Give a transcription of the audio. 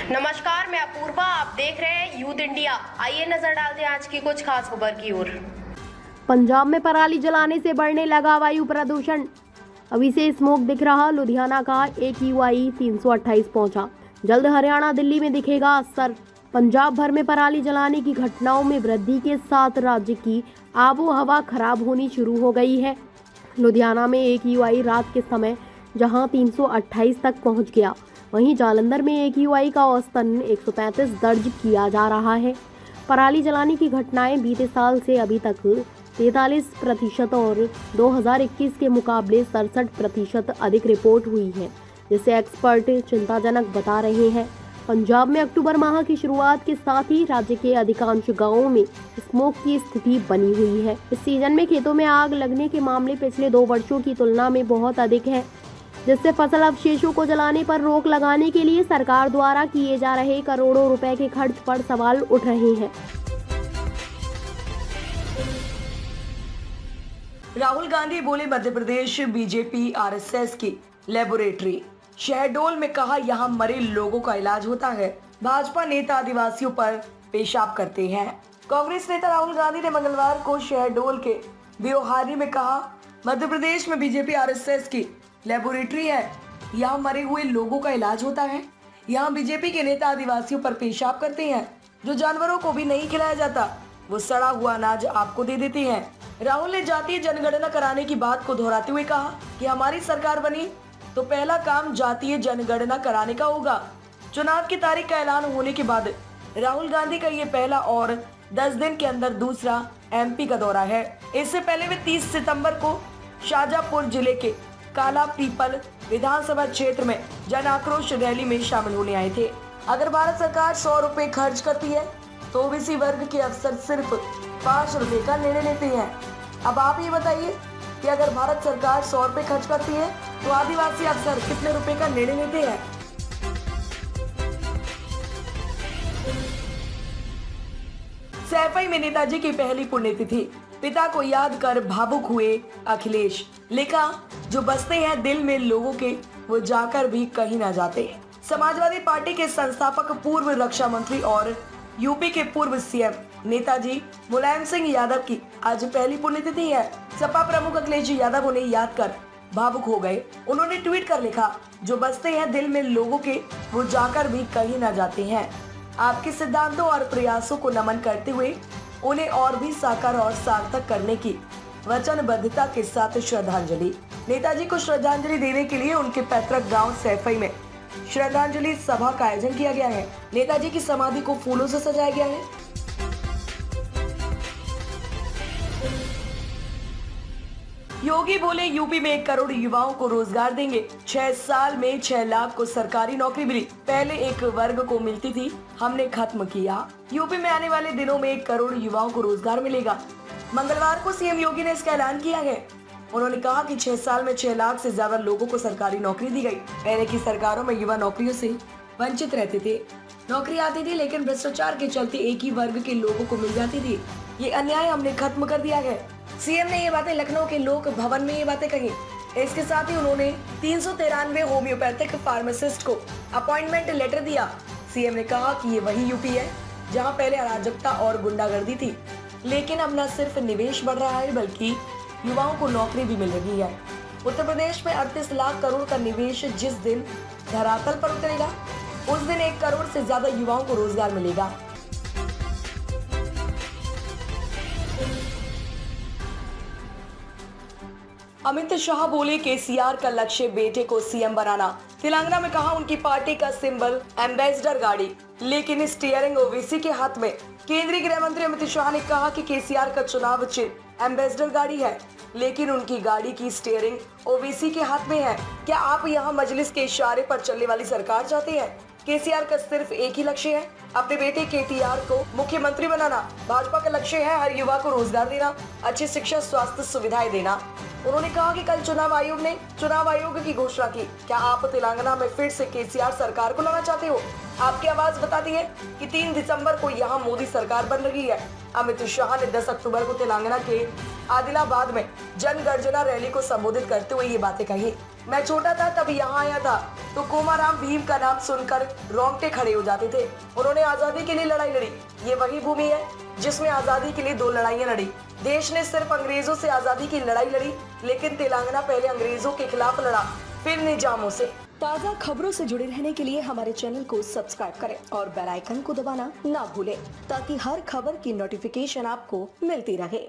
नमस्कार, मैं अपूर्वा। आप देख रहे हैं यूथ इंडिया। आइए नजर डालते हैं आज की कुछ खास खबर की ओर। पंजाब में पराली जलाने से बढ़ने लगा वायु प्रदूषण। अभी से स्मोक दिख रहा। लुधियाना का AQI 328 पहुंचा। जल्द हरियाणा दिल्ली में दिखेगा असर। पंजाब भर में पराली जलाने की घटनाओं में वृद्धि के साथ राज्य की आबो हवा खराब होनी शुरू हो गई है। लुधियाना में AQI रात के समय जहां 328 तक पहुंच गया, वहीं जालंधर में AQI का औसतन 135 दर्ज किया जा रहा है। पराली जलाने की घटनाएं बीते साल से अभी तक 43% और 2021 के मुकाबले 67% अधिक रिपोर्ट हुई है, जिसे एक्सपर्ट चिंताजनक बता रहे हैं। पंजाब में अक्टूबर माह की शुरुआत के साथ ही राज्य के अधिकांश गांवों में स्मोक की स्थिति बनी हुई है। इस सीजन में खेतों में आग लगने के मामले पिछले 2 वर्षों की तुलना में बहुत अधिक है, जिससे फसल अवशेषों को जलाने पर रोक लगाने के लिए सरकार द्वारा किए जा रहे करोड़ों रुपए के खर्च पर सवाल उठ रहे हैं। राहुल गांधी बोले मध्य प्रदेश बीजेपी RSS की लेबोरेटरी। शहडोल में कहा यहां मरे लोगों का इलाज होता है। भाजपा नेता आदिवासियों पर पेशाब करते हैं। कांग्रेस नेता राहुल गांधी ने मंगलवार को शहडोल के ब्योहारी में कहा, मध्य प्रदेश में बीजेपी RSS की लेबोरेटरी है। यहाँ मरे हुए लोगों का इलाज होता है। यहाँ बीजेपी के नेता आदिवासियों पर पेशाब करते हैं। जो जानवरों को भी नहीं खिलाया जाता, वो सड़ा हुआ अनाज आपको दे देते हैं। राहुल ने जातीय जनगणना कराने की बात को दोहराते हुए कहा कि हमारी सरकार बनी तो पहला काम जातीय जनगणना कराने का होगा। चुनाव की तारीख का ऐलान होने के बाद राहुल गांधी का ये पहला और 10 दिन के अंदर दूसरा MP का दौरा है। इससे पहले वे 30 सितंबर को शाजापुर जिले के काला पीपल विधानसभा क्षेत्र में जन आक्रोश रैली में शामिल होने आए थे। अगर भारत सरकार 100 रुपए खर्च करती है तो OBC वर्ग के अफसर सिर्फ 5 रुपए का निर्णय लेते हैं। अब आप ये बताइए कि अगर भारत सरकार 100 रुपए खर्च करती है तो आदिवासी अफसर कितने रुपए का निर्णय लेते हैं। सैफई में नेताजी की पहली पुण्यतिथि। पिता को याद कर भावुक हुए अखिलेश। लिखा, जो बसते हैं दिल में लोगों के, वो जाकर भी कहीं ना जाते। समाजवादी पार्टी के संस्थापक, पूर्व रक्षा मंत्री और यूपी के पूर्व CM नेताजी मुलायम सिंह यादव की आज पहली पुण्यतिथि है। सपा प्रमुख अखिलेश यादव उन्हें याद कर भावुक हो गए। उन्होंने ट्वीट कर लिखा, जो बसते हैं दिल में लोगों के, वो जाकर भी कहीं ना जाते हैं। आपके सिद्धांतों और प्रयासों को नमन करते हुए उन्हें और भी साकार और सार्थक करने की वचनबद्धता के साथ श्रद्धांजलि। नेताजी को श्रद्धांजलि देने के लिए उनके पैतृक गांव सैफई में श्रद्धांजलि सभा का आयोजन किया गया है। नेताजी की समाधि को फूलों से सजाया गया है। योगी बोले, यूपी में 1 करोड़ युवाओं को रोजगार देंगे। 6 साल में 6 लाख को सरकारी नौकरी मिली। पहले एक वर्ग को मिलती थी, हमने खत्म किया। यूपी में आने वाले दिनों में 1 करोड़ युवाओं को रोजगार मिलेगा। मंगलवार को CM योगी ने इसका ऐलान किया है। उन्होंने कहा कि 6 साल में 6 लाख से ज्यादा लोगों को सरकारी नौकरी दी गई। पहले की सरकारों में युवा नौकरियों से वंचित रहते थे। नौकरी आती थी लेकिन भ्रष्टाचार के चलते एक ही वर्ग के लोगों को मिल जाती थी। ये अन्याय हमने खत्म कर दिया है। CM ने ये बातें लखनऊ के लोक भवन में ये बातें कही। इसके साथ ही उन्होंने 393 होम्योपैथिक फार्मासिस्ट को अपॉइंटमेंट लेटर दिया। CM ने कहा कि ये वही यूपी है जहां पहले अराजकता और गुंडागर्दी थी, लेकिन अब न सिर्फ निवेश बढ़ रहा है बल्कि युवाओं को नौकरी भी मिल रही है। उत्तर प्रदेश में 38 लाख करोड़ का निवेश जिस दिन धरातल पर उतरेगा, उस दिन 1 करोड़ से ज्यादा युवाओं को रोजगार मिलेगा। अमित शाह बोले, KCR का लक्ष्य बेटे को CM बनाना। तेलंगाना में कहा उनकी पार्टी का सिंबल एम्बेसडर गाड़ी, लेकिन स्टीयरिंग OBC के हाथ में। केंद्रीय गृह मंत्री अमित शाह ने कहा कि KCR का चुनाव चिन्ह एम्बेसडर गाड़ी है, लेकिन उनकी गाड़ी की स्टीयरिंग OBC के हाथ में है। क्या आप यहाँ मजलिस के इशारे पर चलने वाली सरकार चाहते हैं? KCR का सिर्फ एक ही लक्ष्य है, अपने बेटे KTR को मुख्यमंत्री बनाना। भाजपा का लक्ष्य है हर युवा को रोजगार देना, अच्छी शिक्षा, स्वास्थ्य सुविधाएं देना। उन्होंने कहा कि कल चुनाव आयोग ने चुनाव आयोग की घोषणा की। क्या आप तेलंगाना में फिर से KCR सरकार को लाना चाहते हो? आपकी आवाज बताती है कि 3 दिसंबर को यहाँ मोदी सरकार बन रही है। अमित शाह ने 10 अक्टूबर को तेलंगाना के आदिलाबाद में जन गर्जना रैली को संबोधित करते हुए ये बातें कही। मैं छोटा था तब यहाँ आया था तो कोमाराम भीम का नाम सुनकर रोंगटे खड़े हो जाते थे। उन्होंने आजादी के लिए लड़ाई लड़ी। ये वही भूमि है जिसमें आजादी के लिए 2 लड़ाइयाँ लड़ी। देश ने सिर्फ अंग्रेजों से आजादी की लड़ाई लड़ी, लेकिन तेलंगाना पहले अंग्रेजों के खिलाफ लड़ा, फिर निजामों से। ताज़ा खबरों से जुड़े रहने के लिए हमारे चैनल को सब्सक्राइब करें और बेल आइकन को दबाना ना भूलें, ताकि हर खबर की नोटिफिकेशन आपको मिलती रहे।